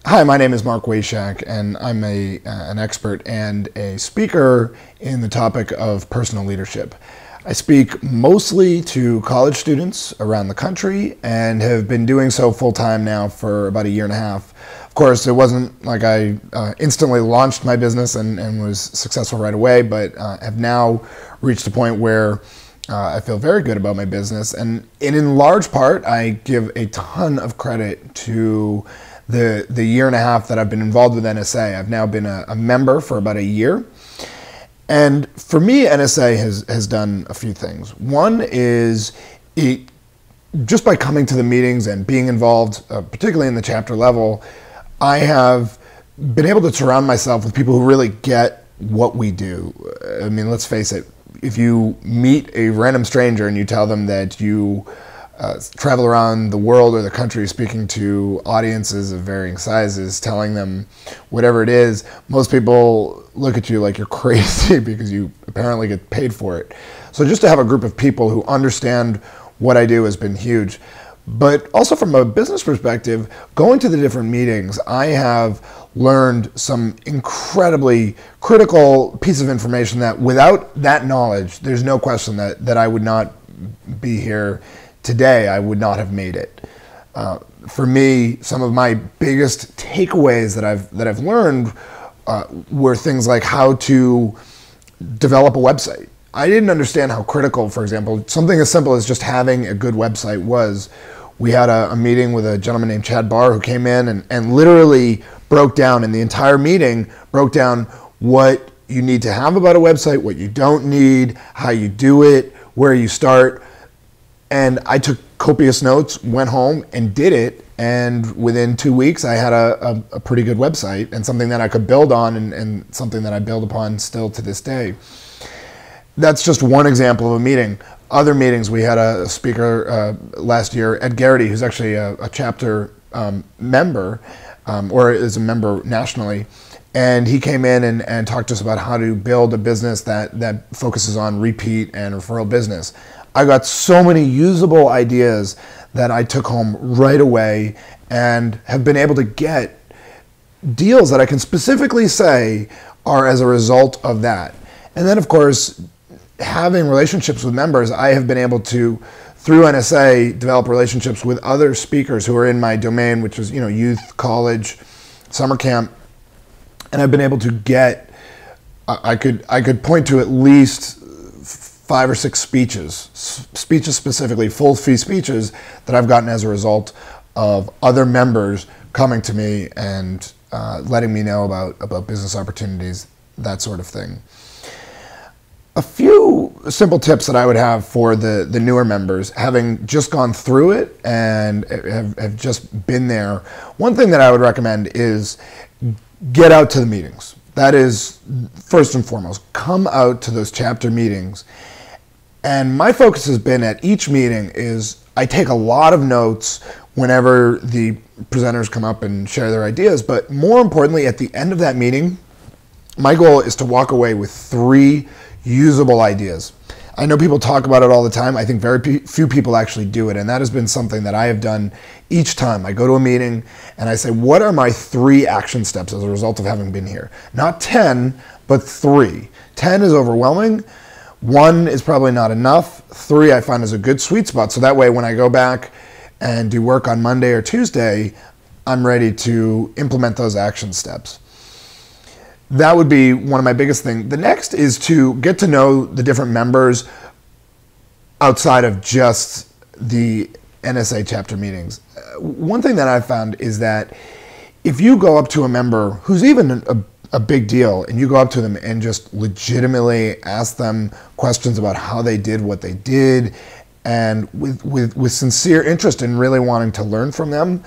Hi, my name is Mark Wayshak, and I'm an expert and a speaker in the topic of personal leadership. I speak mostly to college students around the country and have been doing so full-time now for about a year and a half. Of course, it wasn't like I instantly launched my business and was successful right away, but have now reached a point where I feel very good about my business. And in large part, I give a ton of credit to the year and a half that I've been involved with NSA. I've now been a member for about a year. And for me, NSA has done a few things. One is just by coming to the meetings and being involved, particularly in the chapter level, I have been able to surround myself with people who really get what we do. I mean, let's face it, if you meet a random stranger and you tell them that you travel around the world or the country speaking to audiences of varying sizes, telling them whatever it is, most people look at you like you're crazy because you apparently get paid for it. So just to have a group of people who understand what I do has been huge. But also from a business perspective, going to the different meetings, I have learned some incredibly critical piece of information that without that knowledge, there's no question that I would not be here today. I would not have made it. For me, some of my biggest takeaways that I've learned were things like how to develop a website. I didn't understand how critical, for example, something as simple as just having a good website was. We had a meeting with a gentleman named Chad Barr who came in and literally broke down, in the entire meeting, broke down what you need to have about a website, what you don't need, how you do it, where you start. And I took copious notes, went home and did it. And within 2 weeks, I had a pretty good website and something that I could build on and something that I build upon still to this day. That's just one example of a meeting. Other meetings, we had a speaker last year, Ed Garrity, who's actually a chapter member, or is a member nationally. And he came in and talked to us about how to build a business that focuses on repeat and referral business. I got so many usable ideas that I took home right away and have been able to get deals that I can specifically say are as a result of that. And then, of course, having relationships with members, I have been able to, through NSA, develop relationships with other speakers who are in my domain, which is, youth, college, summer camp. And I've been able to get, I could point to at least 5 or 6 speeches specifically, full fee speeches that I've gotten as a result of other members coming to me and letting me know about business opportunities, that sort of thing. A few simple tips that I would have for the newer members, having just gone through it and have just been there. One thing that I would recommend is get out to the meetings. That is first and foremost. Come out to those chapter meetings. And my focus has been at each meeting is I take a lot of notes whenever the presenters come up and share their ideas. But more importantly, at the end of that meeting, my goal is to walk away with 3 usable ideas. I know people talk about it all the time. I think very few people actually do it. And that has been something that I have done each time. I go to a meeting and I say, what are my 3 action steps as a result of having been here? Not 10, but 3. 10 is overwhelming. 1 is probably not enough. 3 I find is a good sweet spot. So that way when I go back and do work on Monday or Tuesday, I'm ready to implement those action steps. That would be one of my biggest things. The next is to get to know the different members outside of just the NSA chapter meetings. One thing that I've found is that if you go up to a member who's even a big deal and you go up to them and just legitimately ask them questions about how they did what they did and with sincere interest in really wanting to learn from them,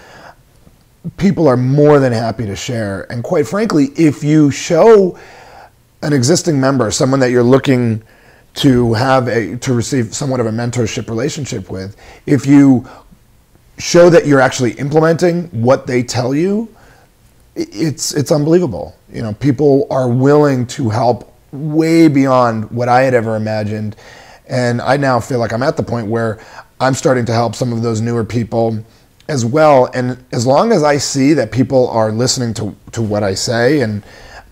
people are more than happy to share. And quite frankly, if you show an existing member, someone that you're looking to receive somewhat of a mentorship relationship with, if you show that you're actually implementing what they tell you, it's unbelievable. People are willing to help way beyond what I had ever imagined. And I now feel like I'm at the point where I'm starting to help some of those newer people as well. And as long as I see that people are listening to what I say and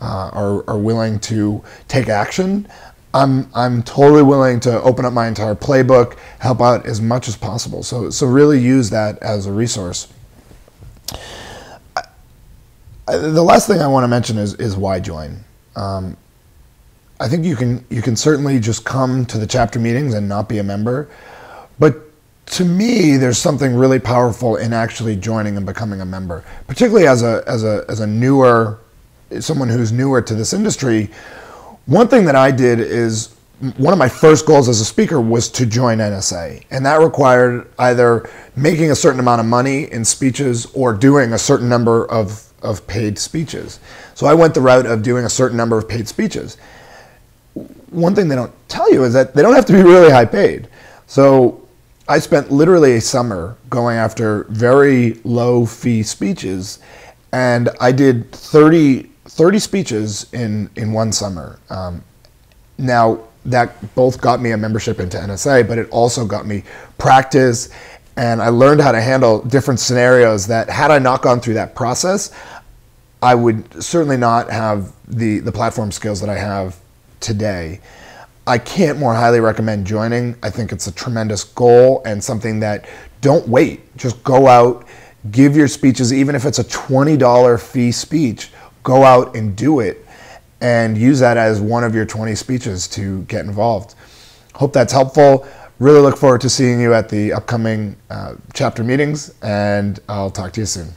are willing to take action, I'm totally willing to open up my entire playbook, help out as much as possible. So really use that as a resource. The last thing I want to mention is why join. I think you can certainly just come to the chapter meetings and not be a member, but to me, there's something really powerful in actually joining and becoming a member, particularly as a newer, someone who's newer to this industry. One thing that I did is, one of my first goals as a speaker was to join NSA, and that required either making a certain amount of money in speeches or doing a certain number of paid speeches. So I went the route of doing a certain number of paid speeches. One thing they don't tell you is that they don't have to be really high paid. So I spent literally a summer going after very low fee speeches, and I did 30 speeches in one summer. Now, that both got me a membership into NSA, but it also got me practice, and I learned how to handle different scenarios that, had I not gone through that process, I would certainly not have the platform skills that I have today. I can't more highly recommend joining. I think it's a tremendous goal and something that, don't wait. Just go out, give your speeches, even if it's a $20 fee speech, go out and do it, and use that as one of your 20 speeches to get involved. Hope that's helpful. Really look forward to seeing you at the upcoming chapter meetings, and I'll talk to you soon.